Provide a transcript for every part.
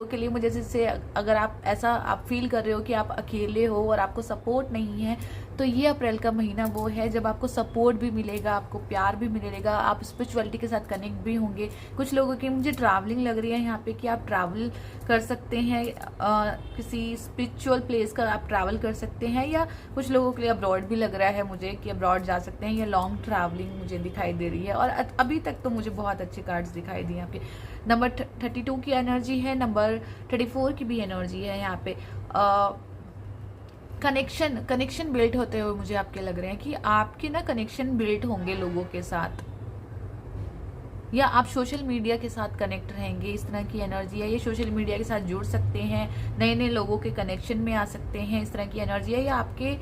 के लिए मुझे, जैसे अगर आप ऐसा आप फील कर रहे हो कि आप अकेले हो और आपको सपोर्ट नहीं है, तो ये अप्रैल का महीना वो है जब आपको सपोर्ट भी मिलेगा, आपको प्यार भी मिलेगा, आप स्पिरिचुअलिटी के साथ कनेक्ट भी होंगे। कुछ लोगों की मुझे ट्रैवलिंग लग रही है यहाँ पे कि आप ट्रैवल कर सकते हैं, किसी स्पिरिचुअल प्लेस का आप ट्रैवल कर सकते हैं, या कुछ लोगों के लिए अब्रॉड भी लग रहा है मुझे कि अब्रॉड जा सकते हैं, या लॉन्ग ट्रैवलिंग मुझे दिखाई दे रही है। और अभी तक तो मुझे बहुत अच्छे कार्ड्स दिखाई दिए यहाँ पे। नंबर 32 की एनर्जी है, नंबर 34 की भी एनर्जी है यहाँ पे। कनेक्शन बिल्ड होते हुए मुझे आपके लग रहे हैं कि आपके ना कनेक्शन बिल्ड होंगे लोगों के साथ, या आप सोशल मीडिया के साथ कनेक्ट रहेंगे, इस तरह की एनर्जी है। ये सोशल मीडिया के साथ जुड़ सकते हैं, नए नए लोगों के कनेक्शन में आ सकते हैं, इस तरह की एनर्जी है। या आपके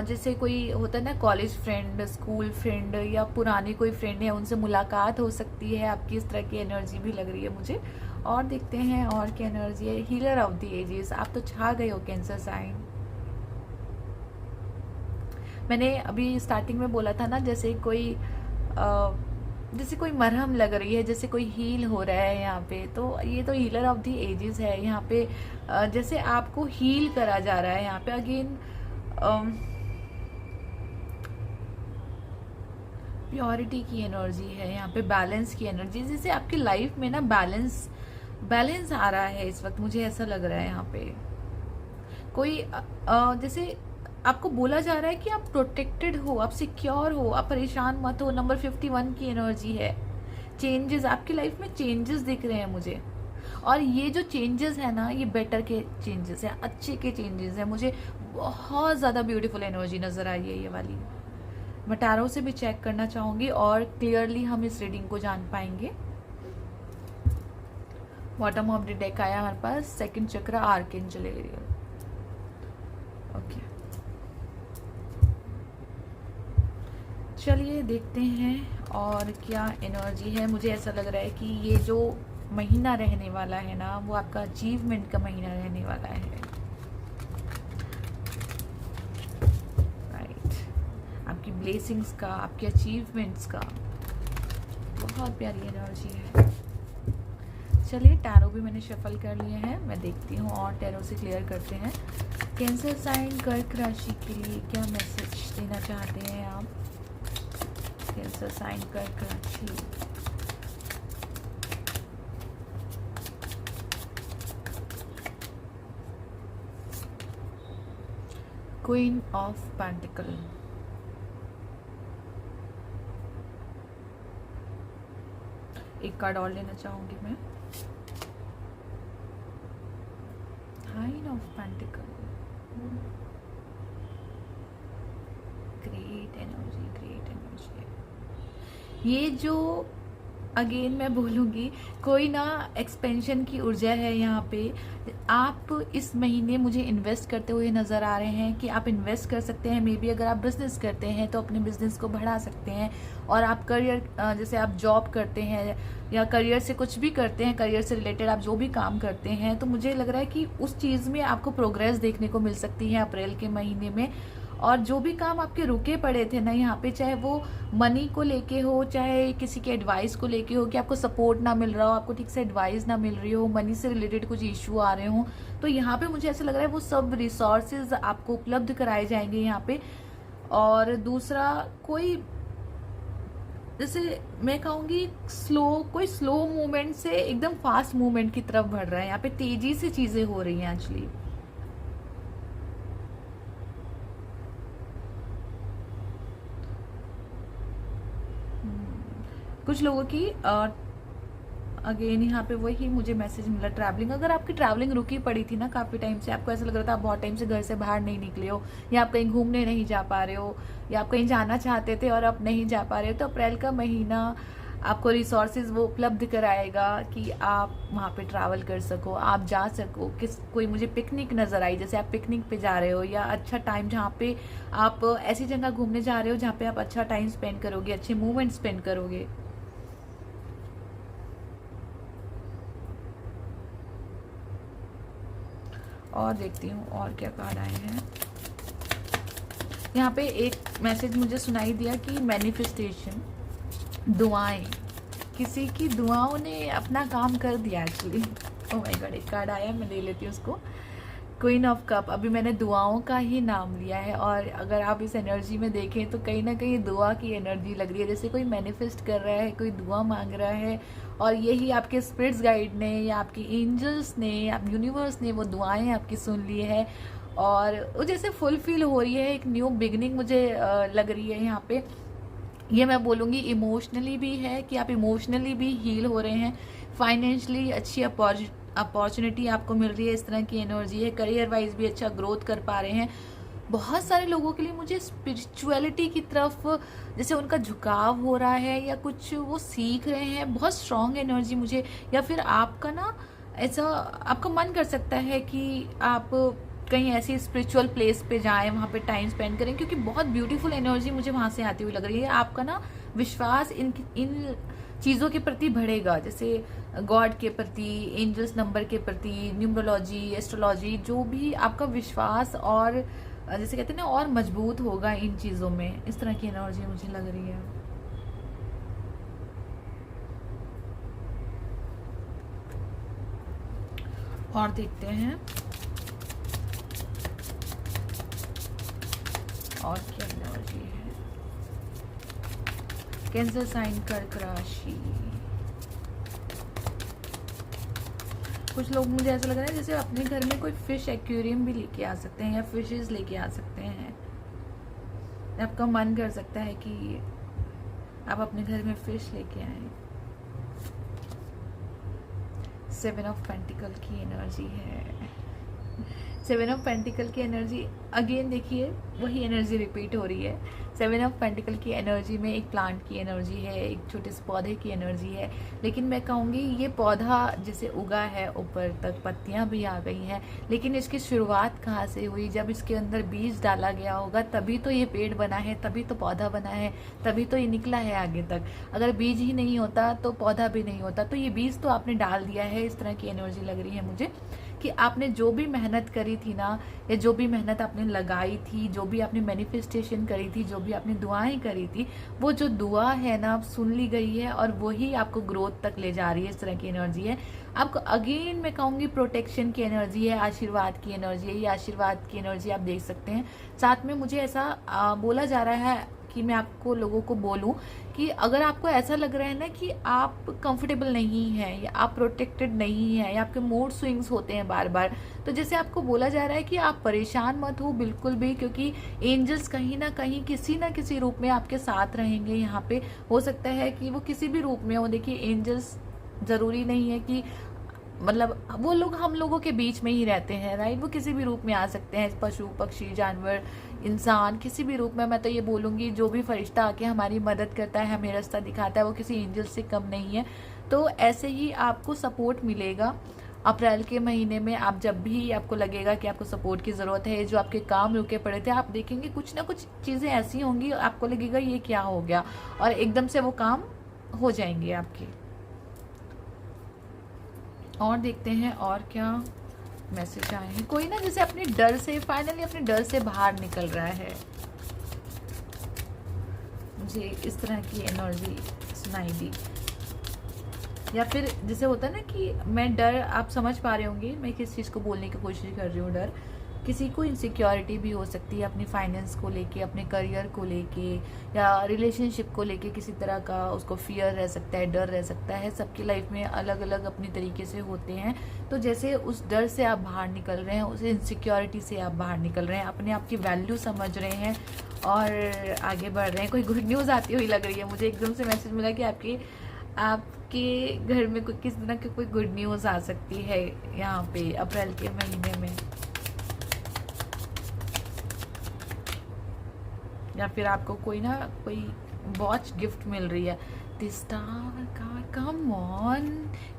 जैसे कोई होता है ना कॉलेज फ्रेंड, स्कूल फ्रेंड, या पुराने कोई फ्रेंड है, उनसे मुलाकात हो सकती है आपकी, इस तरह की एनर्जी भी लग रही है मुझे। और देखते हैं और क्या एनर्जी है। हीलर ऑफ द एजेस, आप तो छा गए हो कैंसर साइन। मैंने अभी स्टार्टिंग में बोला था ना, जैसे कोई मरहम लग रही है, जैसे कोई हील हो रहा है यहाँ पे, तो ये तो हीलर ऑफ द एजेस है यहाँ पे। जैसे आपको हील करा जा रहा है यहाँ पे। अगेन प्योरिटी की एनर्जी है यहाँ पे, बैलेंस की एनर्जी, जैसे आपकी लाइफ में ना बैलेंस आ रहा है इस वक्त, मुझे ऐसा लग रहा है यहाँ पे। कोई जैसे आपको बोला जा रहा है कि आप प्रोटेक्टेड हो, आप सिक्योर हो, आप परेशान मत हो। नंबर 51 की एनर्जी है। चेंजेस, आपकी लाइफ में चेंजेस दिख रहे हैं मुझे, और ये जो चेंजेस है ना, ये बेटर के चेंजेस है, अच्छे के चेंजेस है। मुझे बहुत ज़्यादा ब्यूटीफुल एनर्जी नज़र आई है ये वाली। मैं टैरो से भी चेक करना चाहूँगी और क्लियरली हम इस रीडिंग को जान पाएंगे। बॉटम ऑफ द डेक आया हमारे पास सेकंड चक्र, आर्कएंजल एरियल। ओके, चलिए देखते हैं और क्या एनर्जी है। मुझे ऐसा लग रहा है कि ये जो महीना रहने वाला है ना, वो आपका अचीवमेंट का महीना रहने वाला है। राइट, आपकी ब्लेसिंग्स का, आपके अचीवमेंट्स का। बहुत प्यारी एनर्जी है। चलिए, टैरो भी मैंने शफल कर लिए हैं, मैं देखती हूँ और टैरो से क्लियर करते हैं। कैंसर साइन कर्क राशि के लिए क्या मैसेज देना चाहते हैं आप? कैंसर साइन कर्क राशि, क्वीन ऑफ पेंटिकल, एक कार्ड और लेना चाहूंगी मैं। Nine of pentacle, great energy, great energy. ये जो अगेन मैं बोलूँगी, कोई ना एक्सपेंशन की ऊर्जा है यहाँ पे। आप इस महीने मुझे इन्वेस्ट करते हुए नज़र आ रहे हैं कि आप इन्वेस्ट कर सकते हैं। मे बी अगर आप बिज़नेस करते हैं तो अपने बिज़नेस को बढ़ा सकते हैं, और आप करियर, जैसे आप जॉब करते हैं या करियर से कुछ भी करते हैं, करियर से रिलेटेड आप जो भी काम करते हैं, तो मुझे लग रहा है कि उस चीज़ में आपको प्रोग्रेस देखने को मिल सकती है अप्रैल के महीने में। और जो भी काम आपके रुके पड़े थे ना यहाँ पे, चाहे वो मनी को लेके हो, चाहे किसी के एडवाइस को लेके हो कि आपको सपोर्ट ना मिल रहा हो, आपको ठीक से एडवाइस ना मिल रही हो, मनी से रिलेटेड कुछ इशू आ रहे हो, तो यहाँ पे मुझे ऐसा लग रहा है वो सब रिसोर्सेज आपको उपलब्ध कराए जाएंगे यहाँ पे। और दूसरा, कोई जैसे मैं कहूँगी कोई स्लो मूवमेंट से एकदम फास्ट मूवमेंट की तरफ बढ़ रहा है। यहाँ पे तेजी से चीज़ें हो रही हैं एक्चुअली। कुछ लोगों की अगेन यहाँ पे वही मुझे मैसेज मिला, ट्रैवलिंग। अगर आपकी ट्रैवलिंग रुकी पड़ी थी ना काफ़ी टाइम से, आपको ऐसा लग रहा था आप बहुत टाइम से घर से बाहर नहीं निकले हो, या आप कहीं घूमने नहीं जा पा रहे हो, या आप कहीं जाना चाहते थे और आप नहीं जा पा रहे हो, तो अप्रैल का महीना आपको रिसोर्सेज वो उपलब्ध कराएगा कि आप वहाँ पे ट्रैवल कर सको, आप जा सको। कोई मुझे पिकनिक नज़र आई, जैसे आप पिकनिक पे जा रहे हो, या अच्छा टाइम जहाँ पे आप ऐसी जगह घूमने जा रहे हो जहाँ पे आप अच्छा टाइम स्पेंड करोगे, अच्छे मूवमेंट स्पेंड करोगे। और देखती हूँ और क्या कार्ड आए हैं। यहाँ पे एक मैसेज मुझे सुनाई दिया कि मैनिफेस्टेशन, दुआएं, किसी की दुआओं ने अपना काम कर दिया एक्चुअली। ओह माय गॉड, एक कार्ड आया, मैं ले लेती हूँ उसको। क्वीन ऑफ कप, अभी मैंने दुआओं का ही नाम लिया है, और अगर आप इस एनर्जी में देखें तो कहीं ना कहीं दुआ की एनर्जी लग रही है, जैसे कोई मैनिफेस्ट कर रहा है, कोई दुआ मांग रहा है, और यही आपके स्पिरिट्स गाइड ने या आपके एंजल्स ने या यूनिवर्स ने वो दुआएं आपकी सुन ली है, और वो जैसे फुलफिल हो रही है, एक न्यू बिगनिंग मुझे लग रही है यहाँ पे। ये मैं बोलूँगी इमोशनली भी है कि आप इमोशनली भी हील हो रहे हैं, फाइनेंशियली अच्छी अपॉर्चुनिटी आपको मिल रही है, इस तरह की एनर्जी है। करियर वाइज भी अच्छा ग्रोथ कर पा रहे हैं। बहुत सारे लोगों के लिए मुझे स्पिरिचुअलिटी की तरफ जैसे उनका झुकाव हो रहा है, या कुछ वो सीख रहे हैं, बहुत स्ट्रांग एनर्जी मुझे। या फिर आपका ना ऐसा आपका मन कर सकता है कि आप कहीं ऐसी स्पिरिचुअल प्लेस पे जाएं, वहाँ पे टाइम स्पेंड करें, क्योंकि बहुत ब्यूटीफुल एनर्जी मुझे वहाँ से आती हुई लग रही है। आपका ना विश्वास इन चीज़ों के प्रति बढ़ेगा, जैसे गॉड के प्रति, एंजल्स नंबर के प्रति, न्यूमरोलॉजी, एस्ट्रोलॉजी, जो भी आपका विश्वास और जैसे कहते हैं ना और मजबूत होगा इन चीज़ों में। इस तरह की एनर्जी मुझे लग रही है। और देखते हैं और क्या एनर्जी है। कैंसर साइन, कर्क राशि। कुछ लोग, मुझे ऐसा लग रहा है जैसे अपने घर में कोई फिश एक्वेरियम भी लेके आ सकते हैं, या फिशेस लेके आ सकते हैं। आपका मन कर सकता है कि आप अपने घर में फिश लेके आए। 7 ऑफ पेंटिकल की एनर्जी है। 7 ऑफ पेंटिकल की एनर्जी अगेन देखिए, वही एनर्जी रिपीट हो रही है। 7 ऑफ पेंटिकल की एनर्जी में एक प्लांट की एनर्जी है, एक छोटे से पौधे की एनर्जी है, लेकिन मैं कहूँगी ये पौधा जैसे उगा है, ऊपर तक पत्तियाँ भी आ गई हैं, लेकिन इसकी शुरुआत कहाँ से हुई? जब इसके अंदर बीज डाला गया होगा तभी तो ये पेड़ बना है, तभी तो पौधा बना है, तभी तो ये निकला है आगे तक। अगर बीज ही नहीं होता तो पौधा भी नहीं होता। तो ये बीज तो आपने डाल दिया है। इस तरह की एनर्जी लग रही है मुझे कि आपने जो भी मेहनत करी थी ना, या जो भी मेहनत आपने लगाई थी, जो भी आपने मैनिफेस्टेशन करी थी, जो भी आपने दुआएं करी थी, वो जो दुआ है ना, आप सुन ली गई है, और वही आपको ग्रोथ तक ले जा रही है। इस तरह की एनर्जी है। आपको अगेन मैं कहूँगी प्रोटेक्शन की एनर्जी है, आशीर्वाद की एनर्जी है। ये आशीर्वाद की एनर्जी आप देख सकते हैं। साथ में मुझे ऐसा बोला जा रहा है कि मैं आपको लोगों को बोलूं कि अगर आपको ऐसा लग रहा है ना कि आप कंफर्टेबल नहीं हैं, या आप प्रोटेक्टेड नहीं हैं, या आपके मूड स्विंग्स होते हैं बार बार, तो जैसे आपको बोला जा रहा है कि आप परेशान मत हो बिल्कुल भी, क्योंकि एंजल्स कहीं ना कहीं किसी ना किसी रूप में आपके साथ रहेंगे। यहाँ पे हो सकता है कि वो किसी भी रूप में हो। देखिए, एंजल्स जरूरी नहीं है कि मतलब वो लोग हम लोगों के बीच में ही रहते हैं, राइट? वो किसी भी रूप में आ सकते हैं, पशु, पक्षी, जानवर, इंसान, किसी भी रूप में। मैं तो ये बोलूँगी जो भी फरिश्ता आके हमारी मदद करता है, हमें रास्ता दिखाता है, वो किसी एंजल से कम नहीं है। तो ऐसे ही आपको सपोर्ट मिलेगा अप्रैल के महीने में। आप जब भी आपको लगेगा कि आपको सपोर्ट की ज़रूरत है, जो आपके काम रुके पड़े थे, आप देखेंगे कुछ ना कुछ चीज़ें ऐसी होंगी, आपको लगेगा ये क्या हो गया, और एकदम से वो काम हो जाएंगे आपके। और देखते हैं और क्या मैसेज आए हैं। कोई ना जैसे अपने डर से, फाइनली अपने डर से बाहर निकल रहा है, मुझे इस तरह की एनर्जी सुनाई दी। या फिर जैसे होता है ना कि मैं डर, आप समझ पा रहे होंगे मैं किस चीज़ को बोलने की कोशिश कर रही हूँ। डर किसी को इनसिक्योरिटी भी हो सकती है, अपनी फाइनेंस को लेके, अपने करियर को लेके, या रिलेशनशिप को लेके किसी तरह का उसको फियर रह सकता है, डर रह सकता है। सबकी लाइफ में अलग अलग अपनी तरीके से होते हैं। तो जैसे उस डर से आप बाहर निकल रहे हैं, उस इनसिक्योरिटी से आप बाहर निकल रहे हैं, अपने आप की वैल्यू समझ रहे हैं और आगे बढ़ रहे हैं। कोई गुड न्यूज़ आती हुई लग रही है मुझे। एकदम से मैसेज मिला कि आपके घर में कोई किस तरह की कोई गुड न्यूज़ आ सकती है यहाँ पे अप्रैल के महीने में, या फिर आपको कोई ना कोई वॉच गिफ्ट मिल रही है। The star card, come on.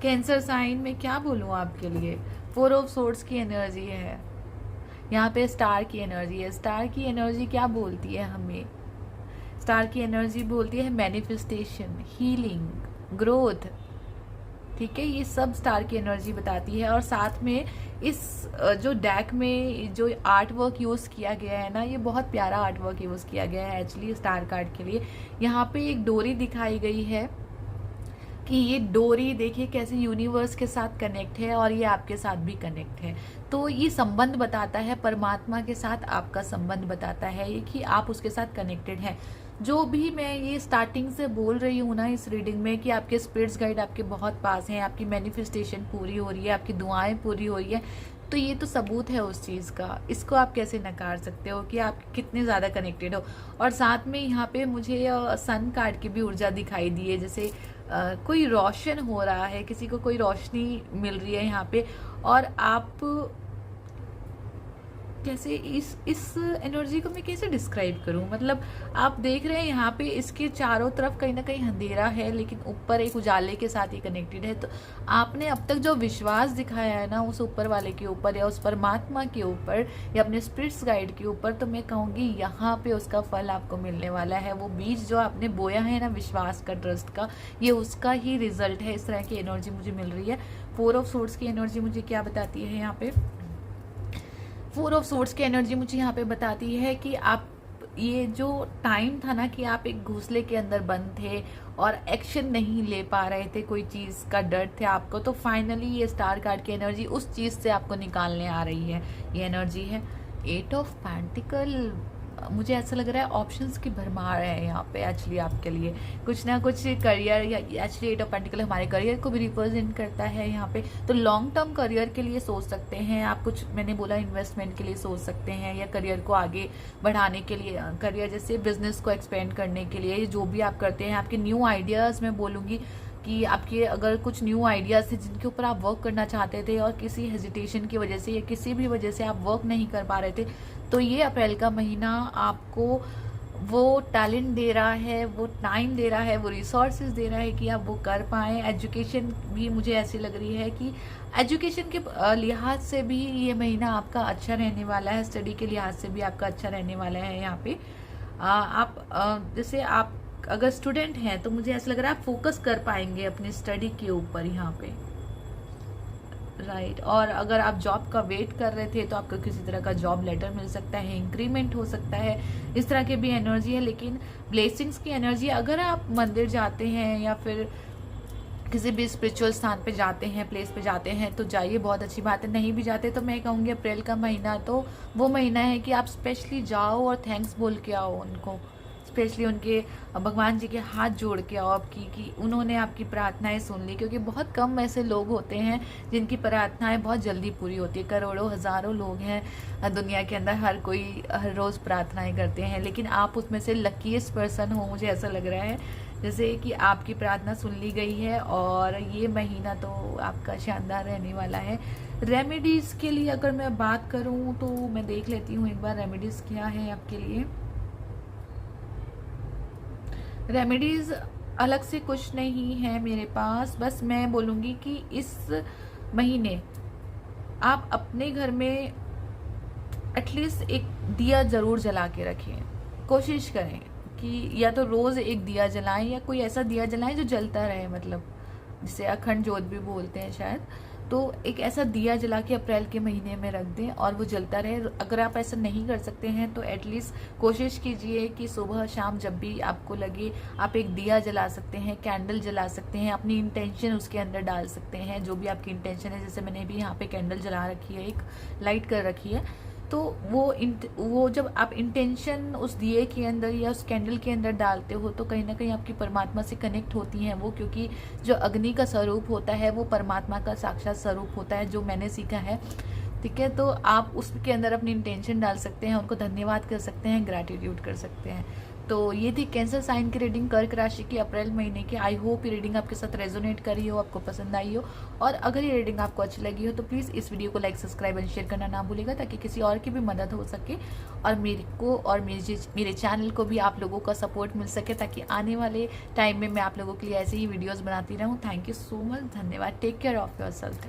Cancer sign में क्या बोलूँ आपके लिए, 4 ऑफ सोर्ड्स की एनर्जी है यहाँ पे, स्टार की एनर्जी है। स्टार की एनर्जी क्या बोलती है हमें? स्टार की एनर्जी बोलती है मैनिफेस्टेशन, हीलिंग, ग्रोथ। ठीक है, ये सब स्टार की एनर्जी बताती है। और साथ में इस जो डेक में जो आर्ट वर्क यूज़ किया गया है ना, ये बहुत प्यारा आर्ट वर्क यूज़ किया गया है एक्चुअली स्टार कार्ड के लिए। यहाँ पे एक डोरी दिखाई गई है कि ये डोरी देखिए कैसे यूनिवर्स के साथ कनेक्ट है और ये आपके साथ भी कनेक्ट है। तो ये संबंध बताता है, परमात्मा के साथ आपका संबंध बताता है ये कि आप उसके साथ कनेक्टेड हैं। जो भी मैं ये स्टार्टिंग से बोल रही हूँ ना इस रीडिंग में कि आपके स्पिरिट्स गाइड आपके बहुत पास हैं, आपकी मैनिफेस्टेशन पूरी हो रही है, आपकी दुआएं पूरी हो रही है, तो ये तो सबूत है उस चीज़ का। इसको आप कैसे नकार सकते हो कि आप कितने ज़्यादा कनेक्टेड हो। और साथ में यहाँ पे मुझे सन कार्ड की भी ऊर्जा दिखाई दी है, जैसे कोई रोशन हो रहा है, किसी को कोई रोशनी मिल रही है यहाँ पे। और आप कैसे इस एनर्जी को मैं कैसे डिस्क्राइब करूं, मतलब आप देख रहे हैं यहाँ पे इसके चारों तरफ कहीं ना कहीं अंधेरा है, लेकिन ऊपर एक उजाले के साथ ही कनेक्टेड है। तो आपने अब तक जो विश्वास दिखाया है ना उस ऊपर वाले के ऊपर या उस परमात्मा के ऊपर या अपने स्पिरिट्स गाइड के ऊपर, तो मैं कहूँगी यहाँ पे उसका फल आपको मिलने वाला है। वो बीज जो आपने बोया है ना विश्वास का, ट्रस्ट का, ये उसका ही रिजल्ट है। इस तरह की एनर्जी मुझे मिल रही है। 4 ऑफ सोर्ड्स की एनर्जी मुझे क्या बताती है यहाँ पे? 4 ऑफ सोर्ड्स की एनर्जी मुझे यहाँ पे बताती है कि आप ये जो टाइम था ना कि आप एक घोंसले के अंदर बंद थे और एक्शन नहीं ले पा रहे थे, कोई चीज़ का डर थे आपको, तो फाइनली ये स्टार कार्ड की एनर्जी उस चीज़ से आपको निकालने आ रही है। ये एनर्जी है 8 ऑफ पेंटिकल। मुझे ऐसा लग रहा है ऑप्शंस की भरमार है यहाँ पे एक्चुअली आपके लिए। कुछ ना कुछ करियर, या एक्चुअली 8 ऑफ पेंटिकल हमारे करियर को भी रिप्रेजेंट करता है यहाँ पे। तो लॉन्ग टर्म करियर के लिए सोच सकते हैं आप, कुछ मैंने बोला इन्वेस्टमेंट के लिए सोच सकते हैं, या करियर को आगे बढ़ाने के लिए, करियर जैसे बिजनेस को एक्सपेंड करने के लिए, जो भी आप करते हैं। आपके न्यू आइडियाज़ मैं बोलूँगी कि आपके अगर कुछ न्यू आइडियाज़ थे जिनके ऊपर आप वर्क करना चाहते थे और किसी हेजिटेशन की वजह से या किसी भी वजह से आप वर्क नहीं कर पा रहे थे, तो ये अप्रैल का महीना आपको वो टैलेंट दे रहा है, वो टाइम दे रहा है, वो रिसोर्सेज दे रहा है कि आप वो कर पाएँ। एजुकेशन भी मुझे ऐसी लग रही है कि एजुकेशन के लिहाज से भी ये महीना आपका अच्छा रहने वाला है, स्टडी के लिहाज से भी आपका अच्छा रहने वाला है। यहाँ पे जैसे आप अगर स्टूडेंट हैं तो मुझे ऐसा लग रहा है आप फोकस कर पाएंगे अपनी स्टडी के ऊपर यहाँ पे, राइट। और अगर आप जॉब का वेट कर रहे थे तो आपको किसी तरह का जॉब लेटर मिल सकता है, इंक्रीमेंट हो सकता है, इस तरह की भी एनर्जी है। लेकिन ब्लेसिंग्स की एनर्जी, अगर आप मंदिर जाते हैं या फिर किसी भी स्पिरिचुअल स्थान पे जाते हैं, प्लेस पे जाते हैं, तो जाइए, बहुत अच्छी बात है। नहीं भी जाते तो मैं कहूँगी अप्रैल का महीना तो वो महीना है कि आप स्पेशली जाओ और थैंक्स बोल के आओ उनको, स्पेशली उनके भगवान जी के हाथ जोड़ के आओ आपकी, कि उन्होंने आपकी प्रार्थनाएं सुन ली। क्योंकि बहुत कम ऐसे लोग होते हैं जिनकी प्रार्थनाएं बहुत जल्दी पूरी होती है। करोड़ों हज़ारों लोग हैं दुनिया के अंदर, हर कोई हर रोज़ प्रार्थनाएं करते हैं, लेकिन आप उसमें से लकीएस्ट पर्सन हो, मुझे ऐसा लग रहा है जैसे कि आपकी प्रार्थना सुन ली गई है। और ये महीना तो आपका शानदार रहने वाला है। रेमेडीज़ के लिए अगर मैं बात करूँ तो मैं देख लेती हूँ एक बार रेमेडीज़ क्या है आपके लिए। रेमेडीज़ अलग से कुछ नहीं है मेरे पास, बस मैं बोलूँगी कि इस महीने आप अपने घर में एटलीस्ट एक दिया ज़रूर जला के रखें। कोशिश करें कि या तो रोज़ एक दिया जलाएं या कोई ऐसा दिया जलाएं जो जलता रहे, मतलब जिसे अखंड ज्योत भी बोलते हैं शायद। तो एक ऐसा दिया जला के अप्रैल के महीने में रख दें और वो जलता रहे। अगर आप ऐसा नहीं कर सकते हैं तो एटलीस्ट कोशिश कीजिए कि सुबह शाम जब भी आपको लगे आप एक दिया जला सकते हैं, कैंडल जला सकते हैं, अपनी इंटेंशन उसके अंदर डाल सकते हैं, जो भी आपकी इंटेंशन है। जैसे मैंने भी यहाँ पे कैंडल जला रखी है, एक लाइट कर रखी है, तो वो जब आप इंटेंशन उस दिए के अंदर या उस कैंडल के अंदर डालते हो तो कहीं ना कहीं आपकी परमात्मा से कनेक्ट होती हैं वो। क्योंकि जो अग्नि का स्वरूप होता है वो परमात्मा का साक्षात स्वरूप होता है, जो मैंने सीखा है, ठीक है। तो आप उसके अंदर अपनी इंटेंशन डाल सकते हैं, उनको धन्यवाद कर सकते हैं, ग्रैटिट्यूड कर सकते हैं। तो ये थी कैंसर साइन की रीडिंग, कर्क राशि की अप्रैल महीने की। आई होप ये रीडिंग आपके साथ रेजोनेट करी हो, आपको पसंद आई हो। और अगर ये रीडिंग आपको अच्छी लगी हो तो प्लीज़ इस वीडियो को लाइक, सब्सक्राइब एंड शेयर करना ना भूलेगा, ताकि किसी और की भी मदद हो सके और मेरे को और मेरे चैनल को भी आप लोगों का सपोर्ट मिल सके, ताकि आने वाले टाइम में मैं आप लोगों के लिए ऐसे ही वीडियोज़ बनाती रहूँ। थैंक यू सो मच, धन्यवाद। Take care of your self.